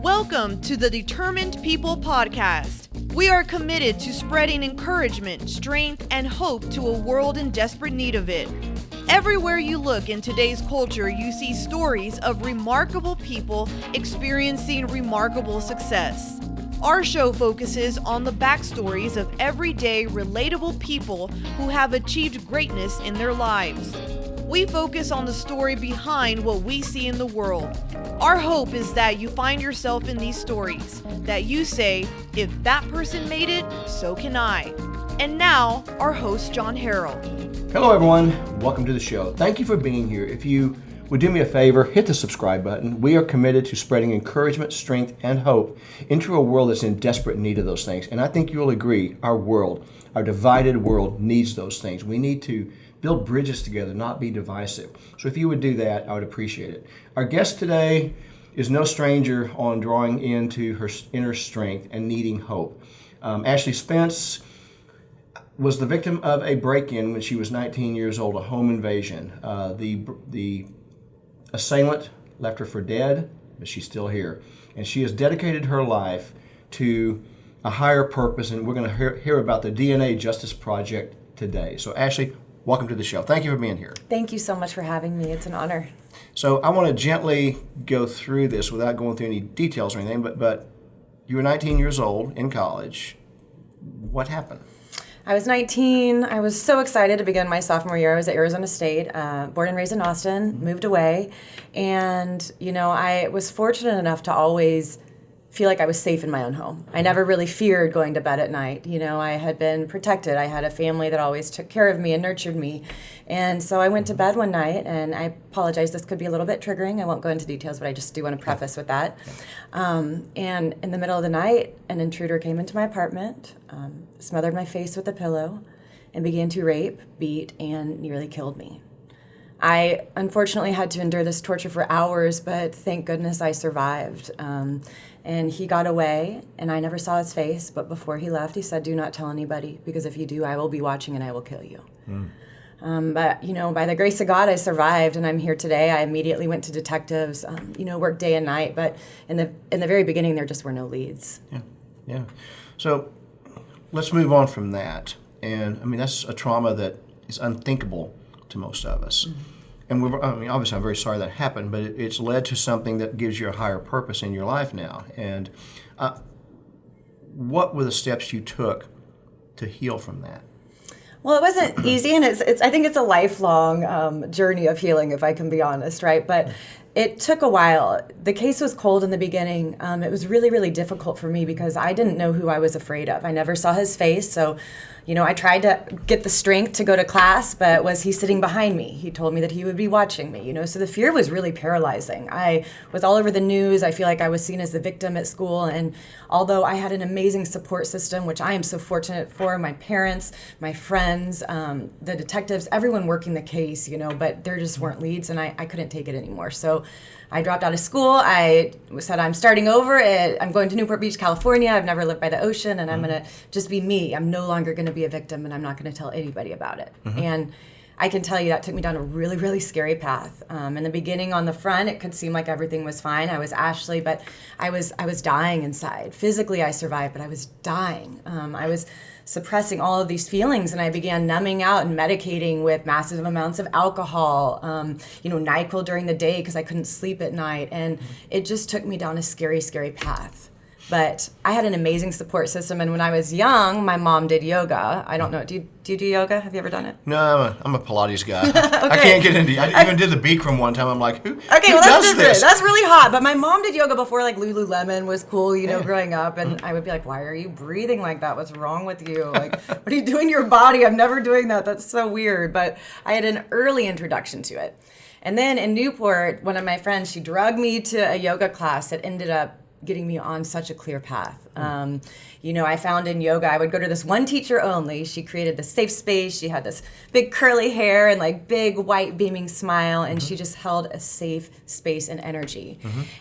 Welcome to the Determined People podcast. We are committed to spreading encouragement, strength, and hope to a world in desperate need of it. Everywhere you look in today's culture, you see stories of remarkable people experiencing remarkable success. Our show focuses on the backstories of everyday, relatable people who have achieved greatness in their lives. We focus on the story behind what we see in the world. Our hope is that you find yourself in these stories, that you say, if that person made it, so can I. And now, our host, John Harrell. Hello everyone, welcome to the show. Thank you for being here. If you would do me a favor, hit the subscribe button. We are committed to spreading encouragement, strength, and hope into a world that's in desperate need of those things. And I think you'll agree, our world, our divided world needs those things. We need to build bridges together, not be divisive. So if you would do that, I would appreciate it. Our guest today is no stranger on drawing into her inner strength and needing hope. Ashley Spence was the victim of a break-in when she was 19 years old, a home invasion. The assailant left her for dead, but she's still here. And she has dedicated her life to a higher purpose, and we're going to hear about the DNA Justice Project today. So Ashley, welcome to the show. Thank you for being here. Thank you so much for having me. It's an honor. So I want to gently go through this without going through any details or anything, but you were 19 years old in college. What happened? I was 19. I was so excited to begin my sophomore year. I was at Arizona State, born and raised in Austin, moved away. And, I was fortunate enough to always feel like I was safe in my own home. I never really feared going to bed at night. I had been protected. I had a family that always took care of me and nurtured me. And so I went to bed one night, and I apologize, this could be a little bit triggering. I won't go into details, but I just do want to preface with that. And in the middle of the night, an intruder came into my apartment, smothered my face with a pillow, and began to rape, beat, and nearly killed me. I unfortunately had to endure this torture for hours, but thank goodness I survived. And he got away, and I never saw his face, but before he left, he said, "Do not tell anybody, because if you do, I will be watching and I will kill you." But, by the grace of God, I survived, and I'm here today. I immediately went to detectives, worked day and night, but in the very beginning, there just were no leads. Yeah. So let's move on from that. And, that's a trauma that is unthinkable to most of us. Mm-hmm. And obviously, I'm very sorry that happened, but it's led to something that gives you a higher purpose in your life now. And what were the steps you took to heal from that? Well, it wasn't easy, and I think it's a lifelong journey of healing, if I can be honest, right? But it took a while. The case was cold in the beginning. It was really, really difficult for me because I didn't know who I was afraid of. I never saw his face, so I tried to get the strength to go to class, but was he sitting behind me? He told me that he would be watching me, so the fear was really paralyzing. I was all over the news. I feel like I was seen as the victim at school, and although I had an amazing support system, which I am so fortunate for, my parents, my friends, the detectives, everyone working the case, but there just weren't leads, and I couldn't take it anymore. So I dropped out of school. I said, I'm starting over. I'm going to Newport Beach, California. I've never lived by the ocean, and I'm going to just be me. I'm no longer going to be a victim, and I'm not going to tell anybody about it. Mm-hmm. And I can tell you that took me down a really, really scary path. In the beginning, on the front, it could seem like everything was fine. I was Ashley, but I was dying inside. Physically, I survived, but I was dying. I was suppressing all of these feelings, and I began numbing out and medicating with massive amounts of alcohol, NyQuil during the day because I couldn't sleep at night, and it just took me down a scary, scary path. But I had an amazing support system, and when I was young, my mom did yoga. I don't know, do you do yoga? Have you ever done it? No, I'm a Pilates guy. Okay. I can't get into it. I even did the Bikram one time. I'm like, who that's does different. this? That's really hot. But my mom did yoga before, like Lululemon was cool, growing up. And I would be like, why are you breathing like that? What's wrong with you? Like, what are you doing to your body? I'm never doing that. That's so weird. But I had an early introduction to it. And then in Newport, one of my friends, she drugged me to a yoga class that ended up getting me on such a clear path. I found in yoga, I would go to this one teacher only. She created this safe space. She had this big curly hair and like big white beaming smile, and she just held a safe space and energy.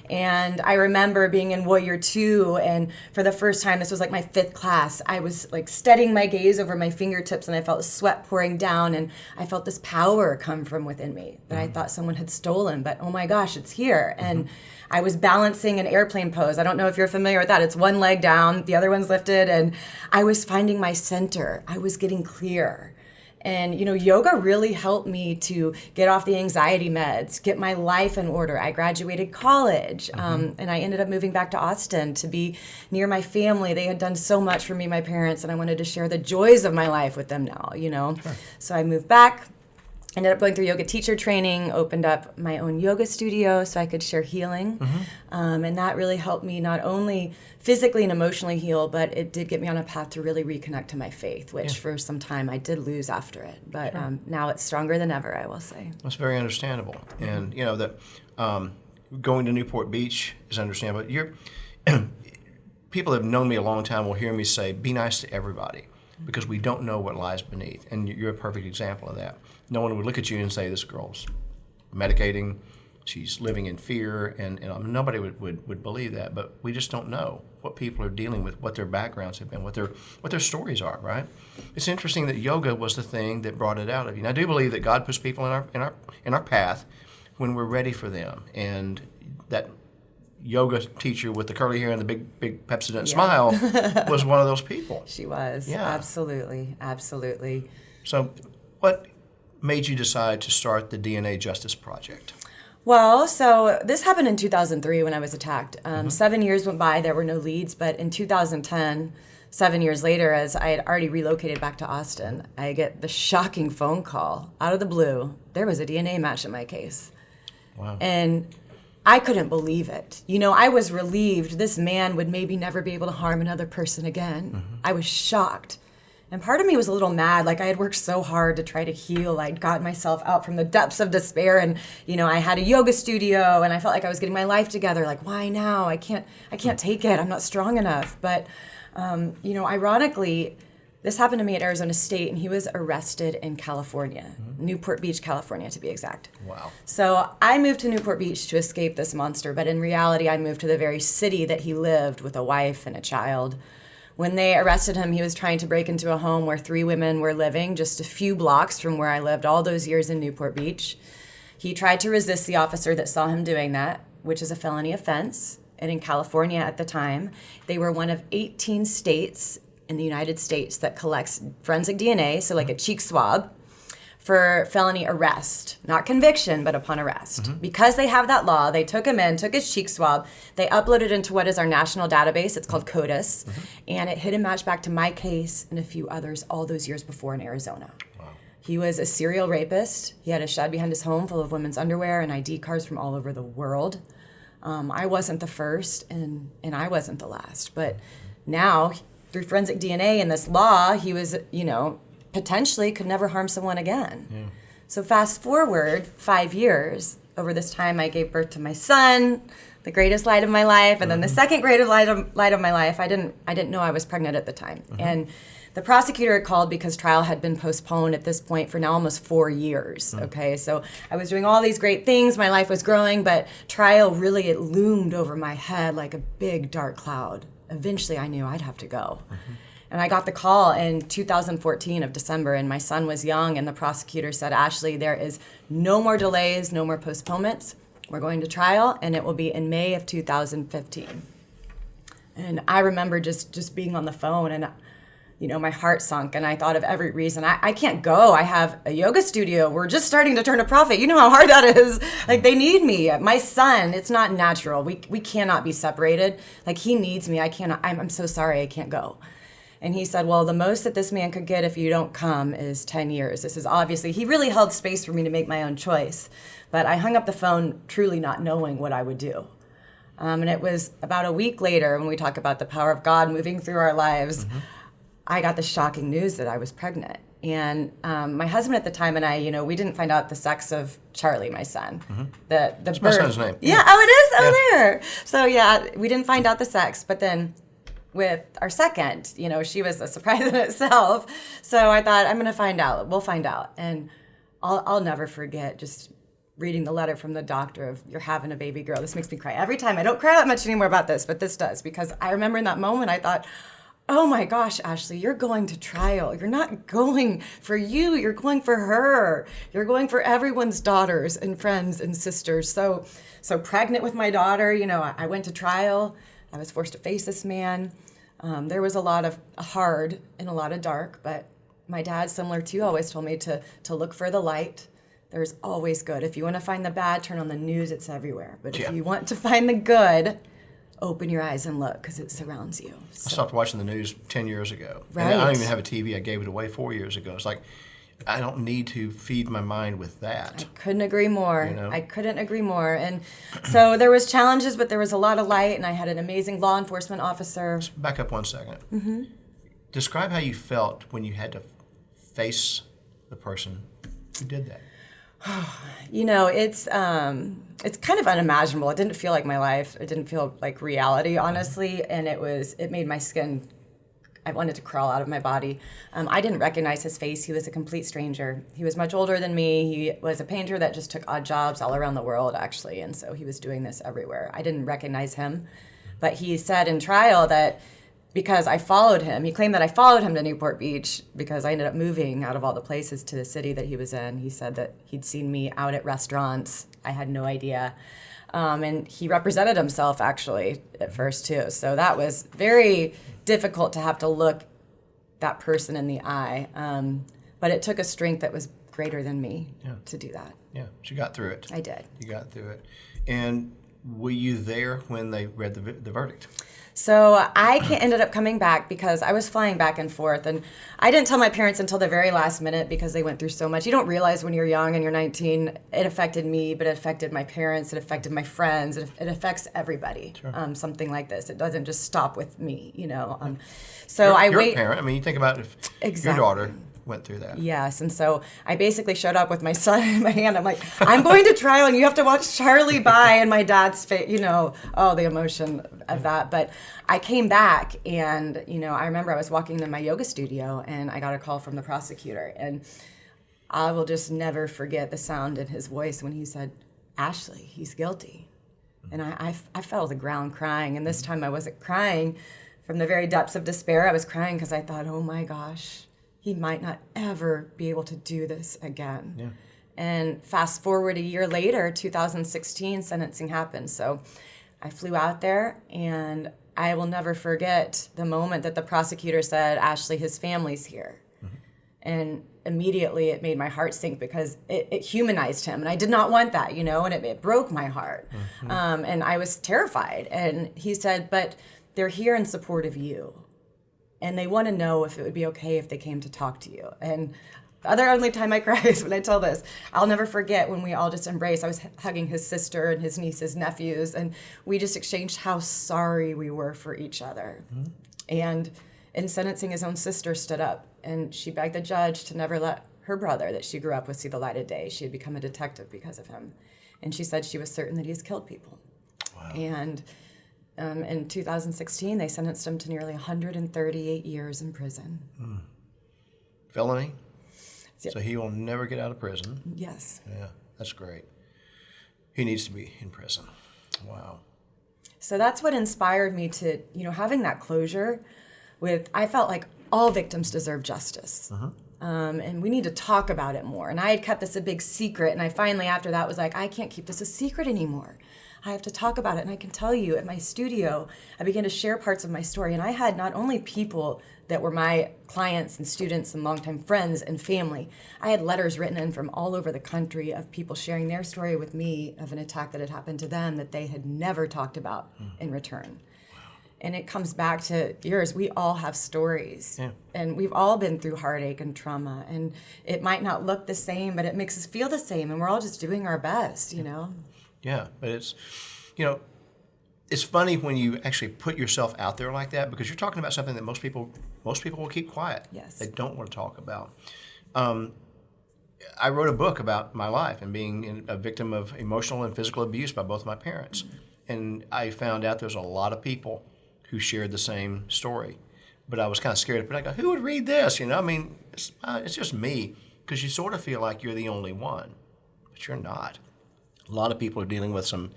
And I remember being in Warrior 2, and for the first time, this was like my 5th class, I was like steadying my gaze over my fingertips, and I felt sweat pouring down, and I felt this power come from within me that I thought someone had stolen, but oh my gosh, it's here. And I was balancing an airplane pose pose. I don't know if you're familiar with that. It's one leg down, the other one's lifted, and I was finding my center. I was getting clear. And, yoga really helped me to get off the anxiety meds, get my life in order. I graduated college, and I ended up moving back to Austin to be near my family. They had done so much for me, my parents, and I wanted to share the joys of my life with them now, Sure. So I moved back, ended up going through yoga teacher training, opened up my own yoga studio so I could share healing. And that really helped me not only physically and emotionally heal, but it did get me on a path to really reconnect to my faith, which for some time I did lose after it. But now it's stronger than ever, I will say. That's very understandable. And, that going to Newport Beach is understandable. People that have known me a long time will hear me say, be nice to everybody, because we don't know what lies beneath. And you're a perfect example of that. No one would look at you and say, this girl's medicating, she's living in fear, and nobody would believe that. But we just don't know what people are dealing with, what their backgrounds have been, what their stories are, right? It's interesting that yoga was the thing that brought it out of you. And I do believe that God puts people in our path when we're ready for them. And that yoga teacher with the curly hair and the big Pepsodent smile was one of those people. She was. Yeah. Absolutely. So what made you decide to start the DNA Justice Project? Well, so this happened in 2003 when I was attacked. 7 years went by, there were no leads, but in 2010, 7 years later, as I had already relocated back to Austin, I get the shocking phone call out of the blue. There was a DNA match in my case. Wow. And I couldn't believe it. I was relieved this man would maybe never be able to harm another person again. I was shocked. And part of me was a little mad. Like, I had worked so hard to try to heal. I'd gotten myself out from the depths of despair, and I had a yoga studio, and I felt like I was getting my life together. Like, why now? I can't take it. I'm not strong enough. But ironically, this happened to me at Arizona State, and he was arrested in California, Newport Beach, California, to be exact. Wow. So I moved to Newport Beach to escape this monster, but in reality, I moved to the very city that he lived with a wife and a child. When they arrested him, he was trying to break into a home where 3 women were living just a few blocks from where I lived all those years in Newport Beach. He tried to resist the officer that saw him doing that, which is a felony offense. And in California at the time, they were one of 18 states in the United States that collects forensic DNA, so like a cheek swab, for felony arrest, not conviction, but upon arrest. Because they have that law, they took him in, took his cheek swab, they uploaded into what is our national database, it's called CODIS, and it hit and matched back to my case and a few others all those years before in Arizona. Wow. He was a serial rapist. He had a shed behind his home full of women's underwear and ID cards from all over the world. I wasn't the first, and I wasn't the last, but now, through forensic DNA and this law, he was, potentially could never harm someone again. Yeah. So fast forward 5 years, over this time I gave birth to my son, the greatest light of my life, and then the second greatest light of my life. I didn't know I was pregnant at the time. And the prosecutor had called because trial had been postponed at this point for now almost 4 years. Okay, so I was doing all these great things, my life was growing, but trial really, it loomed over my head like a big dark cloud. Eventually I knew I'd have to go. And I got the call in 2014 of December, and my son was young, and the prosecutor said, Ashley, there is no more delays, no more postponements. We're going to trial, and it will be in May of 2015. And I remember just being on the phone, and my heart sunk, and I thought of every reason. I can't go. I have a yoga studio. We're just starting to turn a profit. You know how hard that is. Like, they need me. My son, it's not natural. We cannot be separated. Like, he needs me. I'm so sorry I can't go. And he said, well, the most that this man could get if you don't come is 10 years. This is obviously, he really held space for me to make my own choice. But I hung up the phone truly not knowing what I would do. And it was about a week later, when we talk about the power of God moving through our lives, I got the shocking news that I was pregnant. And my husband at the time and I, we didn't find out the sex of Charlie, my son. The That's my son's name. Yeah, oh, it is? Oh, there. So, we didn't find out the sex. But then with our second, she was a surprise in itself. So I thought, I'm going to find out. We'll find out. And I'll never forget just reading the letter from the doctor of, you're having a baby girl. This makes me cry every time. I don't cry that much anymore about this, but this does. Because I remember in that moment, I thought, oh my gosh, Ashley, you're going to trial. You're not going for you. You're going for her. You're going for everyone's daughters and friends and sisters. So pregnant with my daughter, I went to trial. I was forced to face this man. There was a lot of hard and a lot of dark, but my dad, similar to you, always told me to look for the light. There's always good. If you want to find the bad, turn on the news, it's everywhere. But if you want to find the good, open your eyes and look, because it surrounds you. So. I stopped watching the news 10 years ago. Right. And I don't even have a TV. I gave it away 4 years ago. It's like, I don't need to feed my mind with that. I couldn't agree more. You know? I couldn't agree more. And so there was challenges, but there was a lot of light, and I had an amazing law enforcement officer. Let's back up 1 second. Mm-hmm. Describe how you felt when you had to face the person who did that. You know, it's kind of unimaginable. It didn't feel like my life. It didn't feel like reality, honestly. And it made my skin, I wanted to crawl out of my body. I didn't recognize his face. He was a complete stranger. He was much older than me. He was a painter that just took odd jobs all around the world, actually. And so he was doing this everywhere. I didn't recognize him. But he said in trial that because I followed him, he claimed that I followed him to Newport Beach because I ended up moving out of all the places to the city that he was in. He said that he'd seen me out at restaurants. I had no idea. And he represented himself, actually, at first, too. So that was very difficult to have to look that person in the eye. But it took a strength that was greater than me to do that. Yeah, but you got through it. I did. You got through it. And were you there when they read the verdict? So I ended up coming back because I was flying back and forth, and I didn't tell my parents until the very last minute because they went through so much. You don't realize when you're young and you're 19, it affected me, but it affected my parents, it affected my friends, it affects everybody. Sure. Something like this. It doesn't just stop with me, you know. So you're a parent. I mean, you think about if your daughter went through that. Yes, and so I basically showed up with my son in my hand. I'm like, I'm going to trial, and you have to watch Charlie by, and my dad's face, you know, the emotion of that. But I came back, and, you know, I remember I was walking into my yoga studio, and I got a call from the prosecutor, and I will just never forget the sound in his voice when he said, "Ashley, he's guilty." And I fell to the ground crying, and this time I wasn't crying from the very depths of despair. I was crying because I thought, oh my gosh, he might not ever be able to do this again. Yeah. And fast forward a year later, 2016, sentencing happened. So I flew out there, and I will never forget the moment that the prosecutor said, "Ashley, his family's here." Mm-hmm. And immediately it made my heart sink because it humanized him. And I did not want that, you know, and it broke my heart. Mm-hmm. And I was terrified. And he said, "But they're here in support of you. And they want to know if it would be okay if they came to talk to you." And the only time I cry is when I tell this. I'll never forget when we all just embraced. I was hugging his sister and his nieces, nephews, and we just exchanged how sorry we were for each other. Mm-hmm. And in sentencing, his own sister stood up, and she begged the judge to never let her brother that she grew up with see the light of day. She had become a detective because of him. And she said she was certain that he has killed people. Wow. And in 2016, they sentenced him to nearly 138 years in prison. Mm. Felony? Yep. So he will never get out of prison? Yes. Yeah, that's great. He needs to be in prison. Wow. So that's what inspired me to, you know, having that closure with, I felt like all victims deserve justice. Uh-huh. And we need to talk about it more. And I had kept this a big secret, and I finally, after that, was like, I can't keep this a secret anymore. I have to talk about it. And I can tell you, at my studio, I began to share parts of my story. And I had not only people that were my clients and students and longtime friends and family, I had letters written in from all over the country of people sharing their story with me of an attack that had happened to them that they had never talked about in return. And it comes back to yours. We all have stories. Yeah. And we've all been through heartache and trauma. And it might not look the same, but it makes us feel the same. And we're all just doing our best, you know? Yeah, but it's, you know, it's funny when you actually put yourself out there like that, because you're talking about something that most people will keep quiet. Yes. They don't want to talk about. I wrote a book about my life and being a victim of emotional and physical abuse by both my parents. Mm-hmm. And I found out there's a lot of people who shared the same story. But I was kind of scared to put it. I go, who would read this? You know, I mean, it's just me, because you sort of feel like you're the only one, but you're not. A lot of people are dealing with some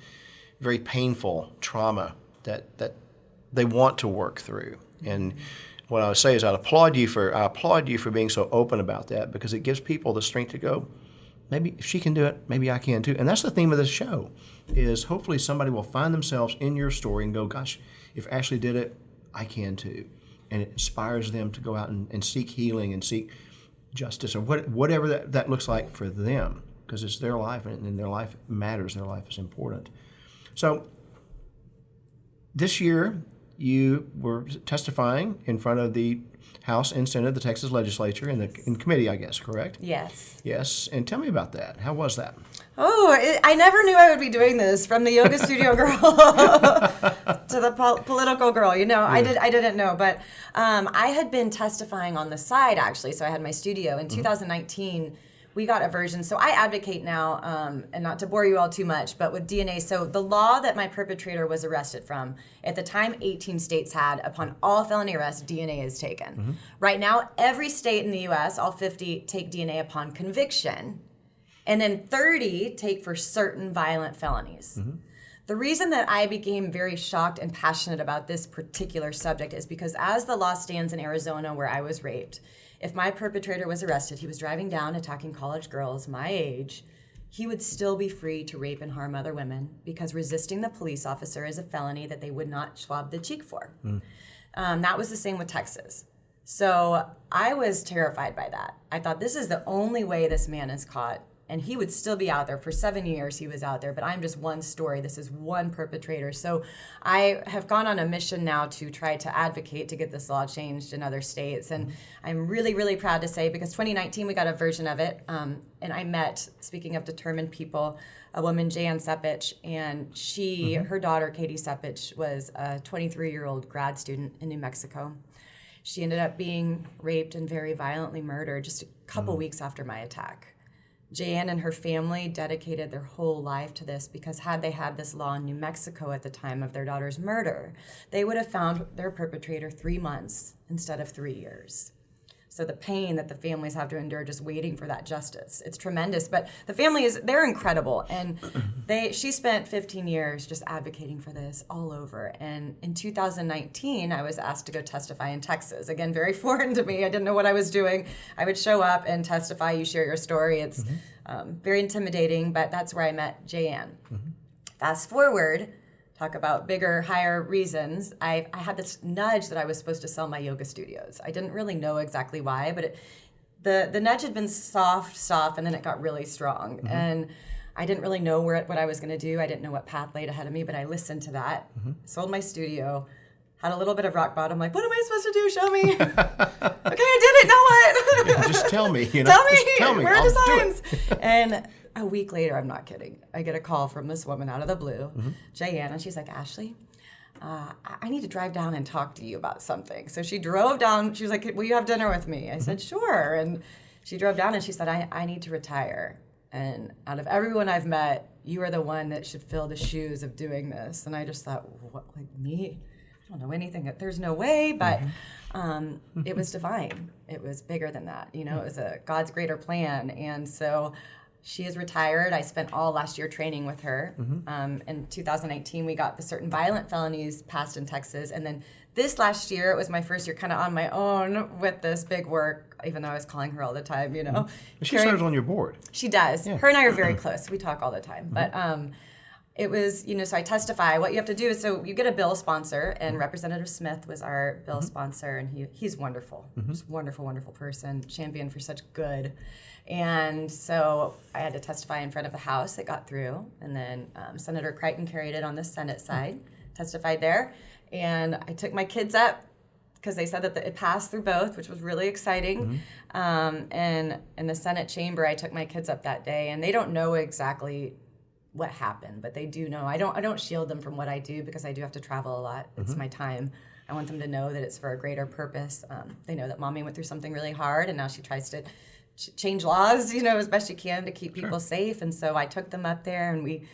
very painful trauma that they want to work through. And what I would say is I applaud you for being so open about that, because it gives people the strength to go, maybe if she can do it, maybe I can too. And that's the theme of this show, is hopefully somebody will find themselves in your story and go, gosh, if Ashley did it, I can too. And it inspires them to go out and seek healing and seek justice, or whatever that looks like for them, because it's their life, and their life matters, their life is important. So this year, you were testifying in front of the House and Senate of the Texas Legislature in committee, I guess, correct? Yes. Yes, and tell me about that. How was that? I never knew I would be doing this, from the yoga studio girl to the political girl. I didn't know, but I had been testifying on the side, actually. So I had my studio in 2019. We got a version. So I advocate now, and not to bore you all too much, but with DNA. So the law that my perpetrator was arrested from, at the time 18 states had, upon all felony arrests, DNA is taken. Right now, every state in the U.S., all 50, take DNA upon conviction. And then 30 take for certain violent felonies. The reason that I became very shocked and passionate about this particular subject is because as the law stands in Arizona, where I was raped, if my perpetrator was arrested, he was driving down attacking college girls my age, he would still be free to rape and harm other women, because resisting the police officer is a felony that they would not swab the cheek for. That was the same with Texas. So I was terrified by that. I thought, this is the only way this man is caught. And he would still be out there. For 7 years he was out there, but I'm just one story. This is one perpetrator. So I have gone on a mission now to try to advocate to get this law changed in other states. And I'm really, really proud to say, because 2019 we got a version of it, and I met, speaking of determined people, a woman, Jan Sepich, and her daughter, Katie Sepich, was a 23-year-old grad student in New Mexico. She ended up being raped and very violently murdered just a couple weeks after my attack. Jan and her family dedicated their whole life to this, because had they had this law in New Mexico at the time of their daughter's murder, they would have found their perpetrator 3 months instead of 3 years. So the pain that the families have to endure just waiting for that justice, it's tremendous. But the family they're incredible. And she spent 15 years just advocating for this all over. And in 2019, I was asked to go testify in Texas. Again, very foreign to me. I didn't know what I was doing. I would show up and testify. You share your story. It's very intimidating, but that's where I met Jayanne. Fast forward, talk about bigger, higher reasons. I had this nudge that I was supposed to sell my yoga studios. I didn't really know exactly why, but the nudge had been soft, and then it got really strong. And I didn't really know what I was going to do. I didn't know what path laid ahead of me, but I listened to that, sold my studio, had a little bit of rock bottom, like, what am I supposed to do? Show me. Okay, I did it. Now what? Just tell me. Tell me. Where are the signs? And a week later, I'm not kidding, I get a call from this woman out of the blue, Jayanne, and she's like, Ashley, I need to drive down and talk to you about something. So she drove down. She was like, will you have dinner with me? I said, sure. And she drove down and she said, I need to retire. And out of everyone I've met, you are the one that should fill the shoes of doing this. And I just thought, what, like me? I don't know anything. There's no way, but it was divine. It was bigger than that. It was God's greater plan. And so she is retired. I spent all last year training with her. In 2019, we got the certain violent felonies passed in Texas. And then this last year, it was my first year kind of on my own with this big work, even though I was calling her all the time, She serves on your board. She does. Yeah. Her and I are very close. We talk all the time. But it was, so I testify. What you have to do is, so you get a bill sponsor, and Representative Smith was our bill sponsor, and he's wonderful. Just wonderful, wonderful person, champion for such good. And so I had to testify in front of the House. It got through. And then Senator Crichton carried it on the Senate side, testified there. And I took my kids up because they said that it passed through both, which was really exciting. And in the Senate chamber, I took my kids up that day. And they don't know exactly what happened, but they do know. I don't shield them from what I do, because I do have to travel a lot. It's my time. I want them to know that it's for a greater purpose. They know that Mommy went through something really hard, and now she tries to change laws, as best she can to keep people safe. And so I took them up there, and we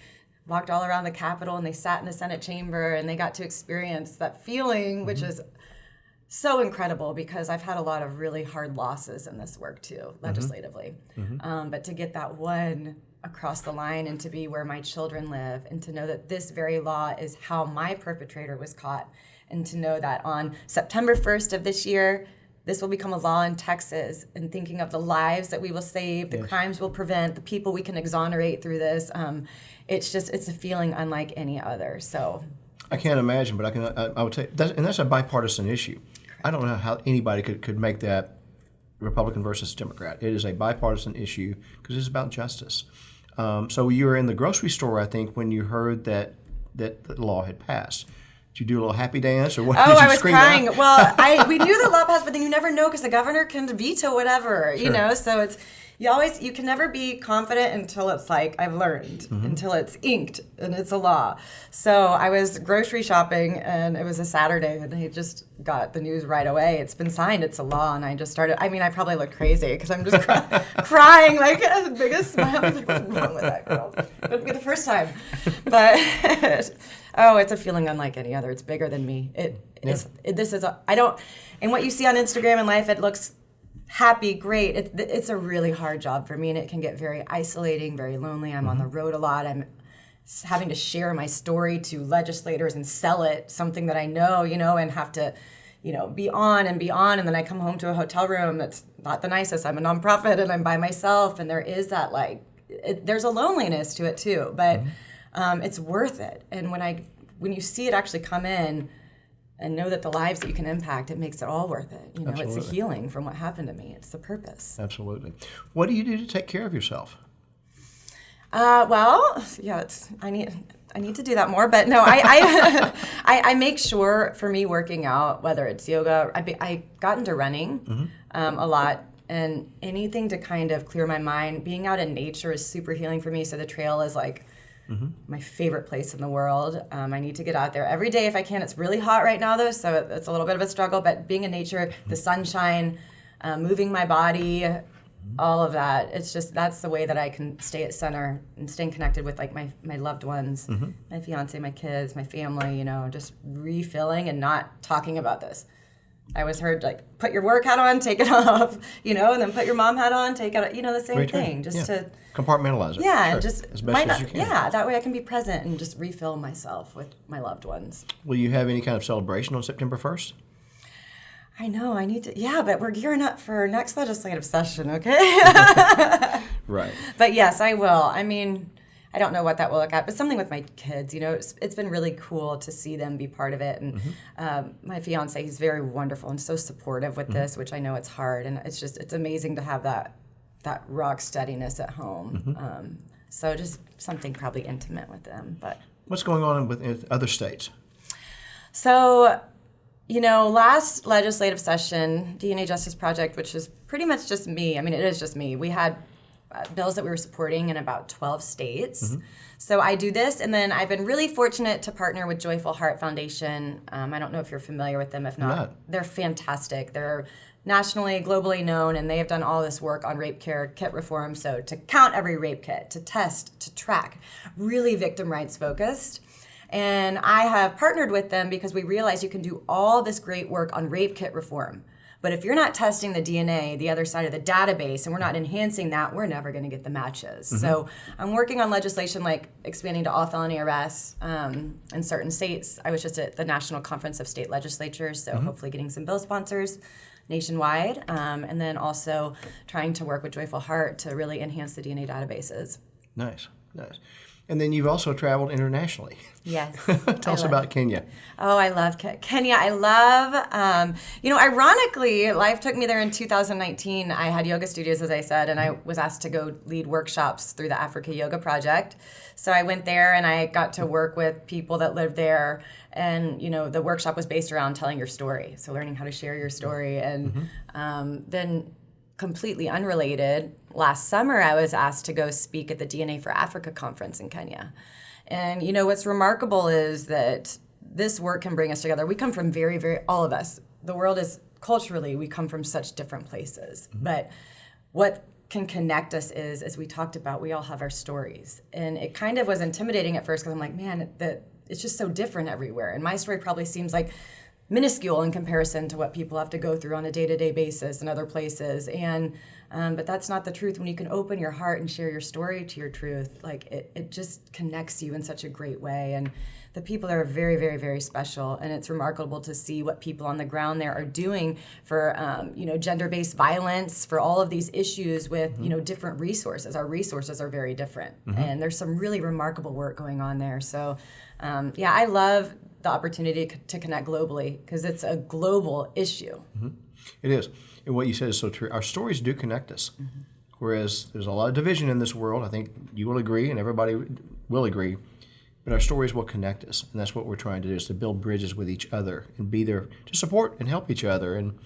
walked all around the Capitol, and they sat in the Senate chamber, and they got to experience that feeling, which is so incredible, because I've had a lot of really hard losses in this work too, legislatively. But to get that one across the line, and to be where my children live, and to know that this very law is how my perpetrator was caught, and to know that on September 1st of this year, this will become a law in Texas, and thinking of the lives that we will save, the crimes we'll prevent, the people we can exonerate through this. It's a feeling unlike any other. So I can't imagine, but I would say that's a bipartisan issue. I don't know how anybody could make that Republican versus Democrat. It is a bipartisan issue because it's about justice. So you were in the grocery store, I think, when you heard that the law had passed. Did you do a little happy dance, or what? Did you I was scream crying. out? Well, we knew the law passed, but then you never know because the governor can veto whatever, Sure. So it's you can never be confident until it's like I've learned, until it's inked and it's a law. So I was grocery shopping, and it was a Saturday, and I just got the news right away. It's been signed, it's a law, and I just started. I mean, I probably look crazy because I'm just crying like the biggest smile. I was like, what's wrong with that girl? It wouldn't be the first time, but it's a feeling unlike any other. It's bigger than me. And what you see on Instagram and life, it looks happy, great. It's a really hard job for me, and it can get very isolating, very lonely. I'm on the road a lot. I'm having to share my story to legislators and sell it, something that I know, and have to, be on, and then I come home to a hotel room that's not the nicest. I'm a nonprofit, and I'm by myself, and there is that there's a loneliness to it too, but it's worth it. And when you see it actually come in, and know that the lives that you can impact, it makes it all worth it. It's a healing from what happened to me. It's the purpose. Absolutely. What do you do to take care of yourself? I need to do that more. But no, I make sure, for me, working out, whether it's yoga, I got into running a lot, and anything to kind of clear my mind. Being out in nature is super healing for me. So the trail is my favorite place in the world. I need to get out there every day if I can. It's really hot right now, though, so it's a little bit of a struggle. But being in nature, the sunshine, moving my body, all of that, that's the way that I can stay at center and staying connected with my loved ones, my fiance, my kids, my family, just refilling and not talking about this. I always heard, put your work hat on, take it off, and then put your mom hat on, take it, the same thing. Just to compartmentalize it. Yeah, sure. and just as best as you can. Yeah, that way I can be present and just refill myself with my loved ones. Will you have any kind of celebration on September 1st? I know, I need to, but we're gearing up for next legislative session, okay? Right. But yes, I will. I mean, I don't know what that will look at, but something with my kids, it's been really cool to see them be part of it. And my fiance, he's very wonderful and so supportive with this, which I know it's hard. And it's amazing to have that rock steadiness at home. So just something probably intimate with them. But what's going on with other states? So, last legislative session, DNA Justice Project, which is pretty much just me. I mean, it is just me. We had bills that we were supporting in about 12 states. So I do this, and then I've been really fortunate to partner with Joyful Heart Foundation. I don't know if you're familiar with them. If not, they're fantastic. They're nationally, globally known, and they have done all this work on rape care kit reform. So to count every rape kit, to test, to track, really victim rights focused. And I have partnered with them because we realize you can do all this great work on rape kit reform. But if you're not testing the DNA, the other side of the database, and we're not enhancing that, we're never going to get the matches. So I'm working on legislation like expanding to all felony arrests in certain states. I was just at the National Conference of State Legislatures, so hopefully getting some bill sponsors nationwide. And then also trying to work with Joyful Heart to really enhance the DNA databases. Nice. And then you've also traveled internationally. Yes. Tell us about Kenya. Oh, I love Kenya. I love, ironically, life took me there in 2019. I had yoga studios, as I said, and I was asked to go lead workshops through the Africa Yoga Project. So I went there and I got to work with people that lived there. And, the workshop was based around telling your story. So learning how to share your story. And then completely unrelated, last summer I was asked to go speak at the DNA for Africa conference in Kenya. And what's remarkable is that this work can bring us together. We come from very, very, all of us, the world is culturally, we come from such different places. But what can connect us is, as we talked about, we all have our stories. And it kind of was intimidating at first because I'm like, man, it's just so different everywhere. And my story probably seems like minuscule in comparison to what people have to go through on a day-to-day basis in other places. And but that's not the truth. When you can open your heart and share your story to your truth, like it just connects you in such a great way. And the people there are very, very, very special, and it's remarkable to see what people on the ground there are doing for gender-based violence, for all of these issues with different resources. Our resources are very different, and there's some really remarkable work going on there. So I love the opportunity to connect globally because it's a global issue. It is. And what you said is so true. Our stories do connect us. Whereas there's a lot of division in this world. I think you will agree and everybody will agree. But our stories will connect us. And that's what we're trying to do, is to build bridges with each other and be there to support and help each other. And,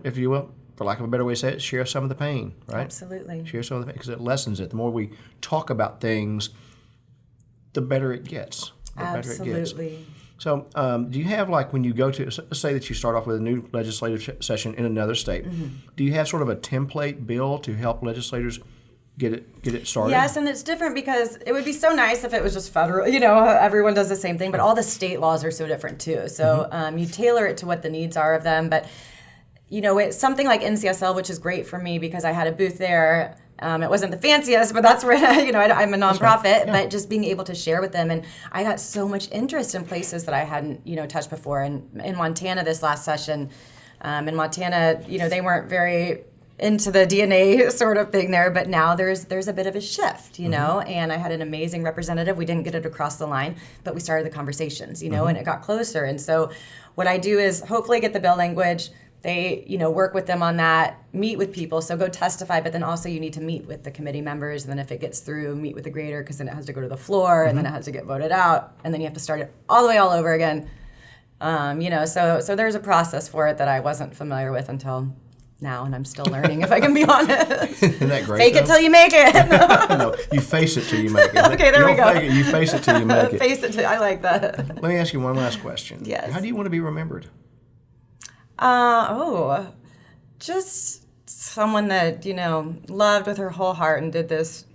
if you will, for lack of a better way to say it, share some of the pain, right? Absolutely. Share some of the pain because it lessens it. The more we talk about things, the better it gets. Absolutely. So do you have, like, when you go to, let's say that you start off with a new legislative session in another state, do you have sort of a template bill to help legislators get it started? Yes, and it's different because it would be so nice if it was just federal, everyone does the same thing, but all the state laws are so different too. So you tailor it to what the needs are of them. But, it's something like NCSL, which is great for me because I had a booth there. It wasn't the fanciest, but that's where, I'm a nonprofit, but just being able to share with them. And I got so much interest in places that I hadn't, touched before. And in Montana this last session, in Montana, they weren't very into the DNA sort of thing there, but now there's a bit of a shift, and I had an amazing representative. We didn't get it across the line, but we started the conversations, and it got closer. And so what I do is hopefully get the bill language. They, work with them on that, meet with people, so go testify, but then also you need to meet with the committee members, and then if it gets through, meet with the grader, because then it has to go to the floor, and then it has to get voted out, and then you have to start it all the way all over again. So there's a process for it that I wasn't familiar with until now, and I'm still learning, if I can be honest. Isn't that great? Fake it till you make it. No, you face it till you make it. Okay, there we go. Fake it, you face it till you make it. Face it till, I like that. Let me ask you one last question. Yes. How do you want to be remembered? Just someone that, loved with her whole heart and did this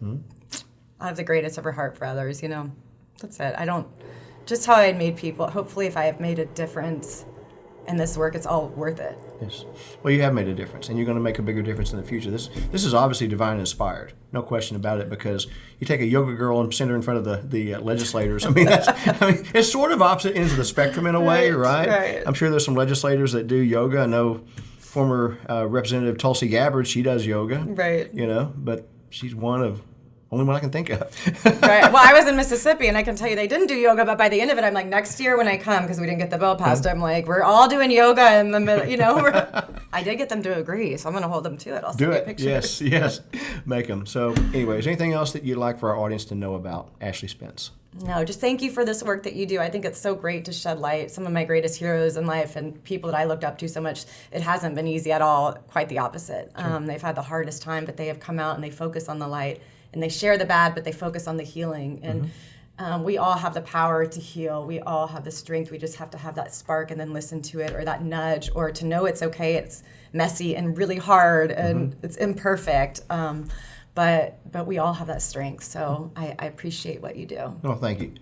out of the greatest of her heart for others, That's it. Just how I made people, hopefully if I have made a difference in this work, it's all worth it. Yes. Well, you have made a difference, and you're going to make a bigger difference in the future. This is obviously divine inspired, no question about it, because you take a yoga girl and send her in front of the legislators. It's sort of opposite ends of the spectrum in a way, right? I'm sure there's some legislators that do yoga. I know former Representative Tulsi Gabbard, she does yoga. Right. But she's only one I can think of. Right. Well, I was in Mississippi, and I can tell you they didn't do yoga, but by the end of it, I'm like, next year when I come, because we didn't get the bill passed, I'm like, we're all doing yoga in the middle, I did get them to agree, so I'm going to hold them to it. I'll send you pictures. Yes. Make them. So anyways, anything else that you'd like for our audience to know about Ashley Spence? No, just thank you for this work that you do. I think it's so great to shed light. Some of my greatest heroes in life and people that I looked up to so much, it hasn't been easy at all, quite the opposite. Sure. They've had the hardest time, but they have come out and they focus on the light. And they share the bad, but they focus on the healing. And we all have the power to heal. We all have the strength. We just have to have that spark and then listen to it, or that nudge, or to know it's okay. It's messy and really hard, and it's imperfect. But we all have that strength. So I appreciate what you do. Oh, thank you.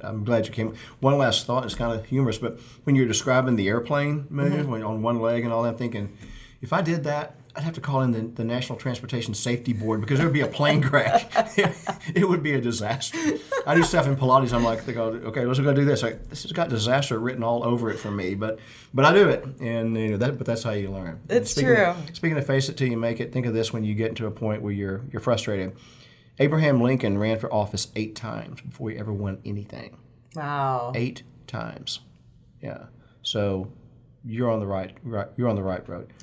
I'm glad you came. One last thought. It's kind of humorous, but when you're describing the airplane move on one leg and all that, I'm thinking, if I did that, I'd have to call in the National Transportation Safety Board because there would be a plane crash. It would be a disaster. I do stuff in Pilates. I'm like, they go, okay, let's go do this. This has got disaster written all over it for me, but I do it, and but that's how you learn. It's true. Speaking of face it till you make it, think of this when you get to a point where you're frustrated. Abraham Lincoln ran for office 8 times before he ever won anything. Wow. 8 times. Yeah. So you're on the right road.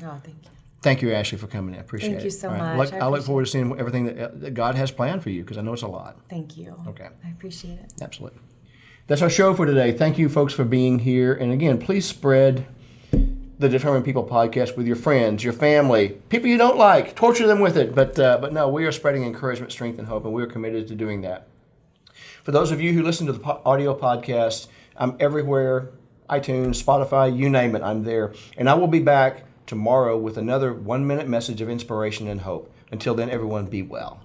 Oh, thank you. Thank you, Ashley, for coming in. I appreciate it. Thank you so much. I look forward to seeing everything that God has planned for you, because I know it's a lot. Thank you. Okay. I appreciate it. Absolutely. That's our show for today. Thank you, folks, for being here. And again, please spread the Determined People podcast with your friends, your family, people you don't like. Torture them with it. But no, we are spreading encouragement, strength, and hope, and we are committed to doing that. For those of you who listen to the audio podcast, I'm everywhere, iTunes, Spotify, you name it, I'm there. And I will be back tomorrow with another 1-minute message of inspiration and hope. Until then, everyone, be well.